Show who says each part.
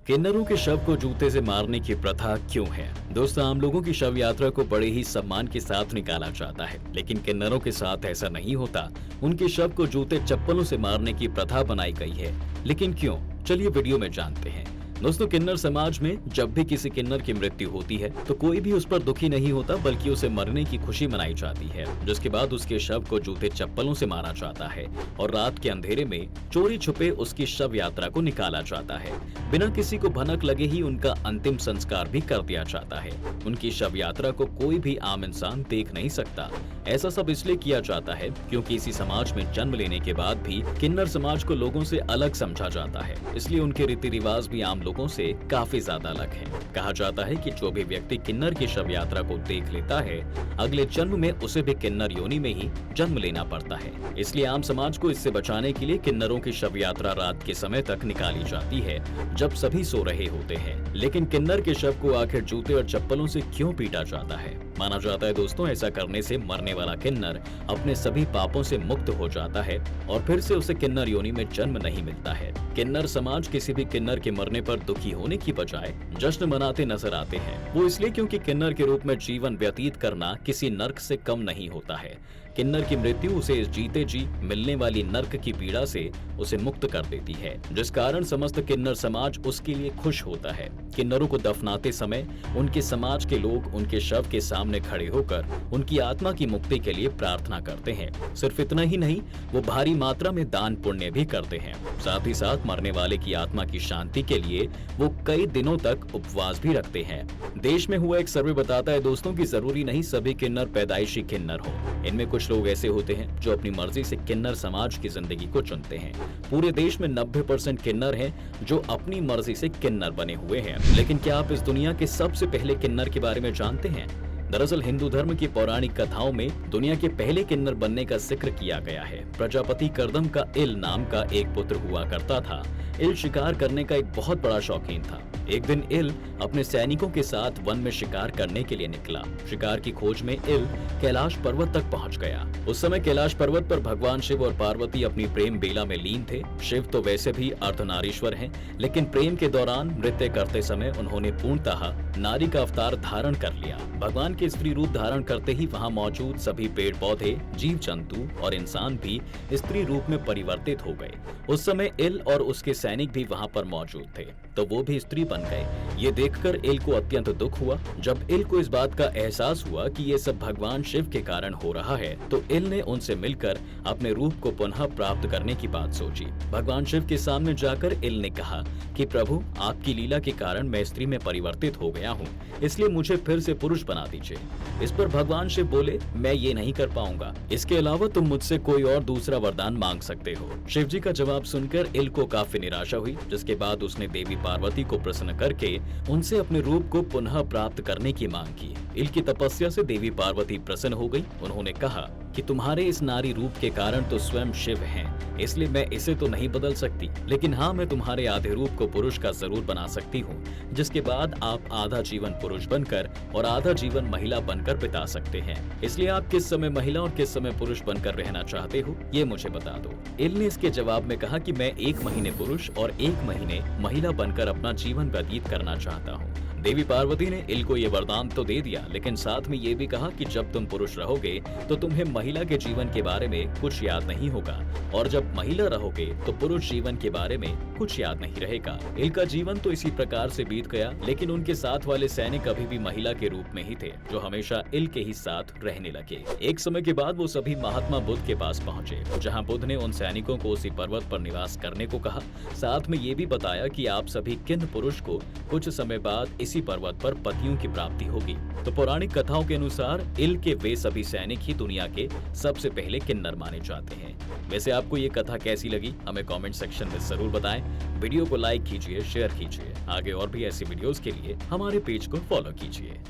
Speaker 1: किन्नरों के शव को जूते से मारने की प्रथा क्यों है? दोस्तों, आम लोगों की शव यात्रा को बड़े ही सम्मान के साथ निकाला जाता है, लेकिन किन्नरों के साथ ऐसा नहीं होता। उनके शव को जूते चप्पलों से मारने की प्रथा बनाई गई है, लेकिन क्यों? चलिए वीडियो में जानते हैं। दोस्तों, किन्नर समाज में जब भी किसी किन्नर की मृत्यु होती है तो कोई भी उस पर दुखी नहीं होता, बल्कि उसे मरने की खुशी मनाई जाती है, जिसके बाद उसके शव को जूते चप्पलों से मारा जाता है और रात के अंधेरे में चोरी छुपे उसकी शव यात्रा को निकाला जाता है। बिना किसी को भनक लगे ही उनका अंतिम संस्कार भी कर दिया जाता है। उनकी शव यात्रा को कोई भी आम इंसान देख नहीं सकता। ऐसा सब इसलिए किया जाता है क्योंकि इसी समाज में जन्म लेने के बाद भी किन्नर समाज को लोगों से अलग समझा जाता है, इसलिए उनके रीति रिवाज भी आम लोगों से काफी ज्यादा अलग हैं। कहा जाता है कि जो भी व्यक्ति किन्नर की शव यात्रा को देख लेता है, अगले जन्म में उसे भी किन्नर योनि में ही जन्म लेना पड़ता है। इसलिए आम समाज को इससे बचाने के लिए किन्नरों की शव यात्रा रात के समय तक निकाली जाती है, जब सभी सो रहे होते हैं। लेकिन किन्नर के शव को आखिर जूते और चप्पलों से क्यों पीटा जाता है? माना जाता है दोस्तों, ऐसा करने से मरने वाला किन्नर अपने सभी पापों से मुक्त हो जाता है और फिर से उसे किन्नर योनि में जन्म नहीं मिलता है। किन्नर समाज किसी भी किन्नर के मरने पर दुखी होने की बजाय जश्न मनाते नजर आते हैं। वो इसलिए क्योंकि किन्नर के रूप में जीवन व्यतीत करना किसी नर्क से कम नहीं होता है। किन्नर की मृत्यु उसे इस जीते जी मिलने वाली नर्क की पीड़ा से उसे मुक्त कर देती है, जिस कारण समस्त किन्नर समाज उसके लिए खुश होता है। किन्नरों को दफनाते समय उनके समाज के लोग उनके शव के सामने खड़े होकर उनकी आत्मा की मुक्ति के लिए प्रार्थना करते हैं। सिर्फ इतना ही नहीं, वो भारी मात्रा में दान पुण्य भी करते हैं। साथ ही साथ मरने वाले की आत्मा की शांति के लिए वो कई दिनों तक उपवास भी रखते हैं। देश में हुआ एक सर्वे बताता है दोस्तों कि जरूरी नहीं सभी किन्नर पैदाइशी किन्नर हो। इनमें कुछ लोग ऐसे होते हैं जो अपनी मर्जी से किन्नर समाज की जिंदगी को चुनते हैं। पूरे देश में 90% किन्नर हैं जो अपनी मर्जी से किन्नर बने हुए हैं। लेकिन क्या आप इस दुनिया के सबसे पहले किन्नर के बारे में जानते हैं? दरअसल हिंदू धर्म की पौराणिक कथाओं में दुनिया के पहले किन्नर बनने का जिक्र किया गया है। प्रजापति करदम का इल नाम का एक पुत्र हुआ करता था। इल शिकार करने का एक बहुत बड़ा शौकीन था। एक दिन इल अपने सैनिकों के साथ वन में शिकार करने के लिए निकला। शिकार की खोज में इल कैलाश पर्वत तक पहुंच गया। उस समय कैलाश पर्वत पर भगवान शिव और पार्वती अपनी प्रेम बेला में लीन थे। शिव तो वैसे भी अर्धनारीश्वर हैं, लेकिन प्रेम के दौरान नृत्य करते समय उन्होंने पूर्णतः नारी का अवतार धारण कर लिया। भगवान के स्त्री रूप धारण करते ही वहाँ मौजूद सभी पेड़ पौधे, जीव जंतु और इंसान भी स्त्री रूप में परिवर्तित हो गए। उस समय इल और उसके सैनिक भी वहाँ पर मौजूद थे, तो वो भी स्त्री बन गए। ये देखकर इल को अत्यंत दुख हुआ। जब इल को इस बात का एहसास हुआ कि ये सब भगवान शिव के कारण हो रहा है, तो इल ने उनसे मिलकर अपने रूप को पुनः प्राप्त करने की बात सोची। भगवान शिव के सामने जाकर इल ने कहा कि प्रभु, आपकी लीला के कारण मैं स्त्री में परिवर्तित हो गया हूँ, इसलिए मुझे फिर से पुरुष बना दीजिए। इस पर भगवान शिव बोले, मैं ये नहीं कर पाऊंगा, इसके अलावा तुम मुझसे कोई और दूसरा वरदान मांग सकते हो। शिव जी का जवाब सुनकर इल को काफी निराशा हुई, जिसके बाद उसने देवी पार्वती को प्रसन्न करके उनसे अपने रूप को पुनः प्राप्त करने की मांग की। इल की तपस्या से देवी पार्वती प्रसन्न हो गई। उन्होंने कहा कि तुम्हारे इस नारी रूप के कारण तो स्वयं शिव हैं, इसलिए मैं इसे तो नहीं बदल सकती, लेकिन हाँ, मैं तुम्हारे आधे रूप को पुरुष का जरूर बना सकती हूँ, जिसके बाद आप आधा जीवन पुरुष बनकर और आधा जीवन महिला बनकर बिता सकते हैं। इसलिए आप किस समय महिला और किस समय पुरुष बनकर रहना चाहते हो, ये मुझे बता दो। इल ने इसके जवाब में कहा कि मैं 1 महीने पुरुष और 1 महीने महिला बनकर अपना जीवन व्यतीत करना चाहता हूँ। देवी पार्वती ने इल को ये वरदान तो दे दिया, लेकिन साथ में ये भी कहा कि जब तुम पुरुष रहोगे तो तुम्हें महिला के जीवन के बारे में कुछ याद नहीं होगा, और जब महिला रहोगे तो पुरुष जीवन के बारे में कुछ याद नहीं रहेगा। इल का जीवन तो इसी प्रकार से बीत गया, लेकिन उनके साथ वाले सैनिक अभी भी महिला के रूप में ही थे, जो हमेशा इल के ही साथ रहने लगे। एक समय के बाद वो सभी महात्मा बुद्ध के पास पहुंचे, जहाँ बुद्ध ने उन सैनिकों को उसी पर्वत पर निवास करने को कहा। साथ में ये भी बताया कि आप सभी किन्ह पुरुष को कुछ समय बाद इसी पर्वत पर पतियों की प्राप्ति होगी। तो पौराणिक कथाओं के अनुसार इल के वे सभी सैनिक ही दुनिया के सबसे पहले किन्नर माने जाते हैं। वैसे आपको ये कथा कैसी लगी, हमें कमेंट सेक्शन में जरूर बताएं। वीडियो को लाइक कीजिए, शेयर कीजिए। आगे और भी ऐसी वीडियोस के लिए हमारे पेज को फॉलो कीजिए।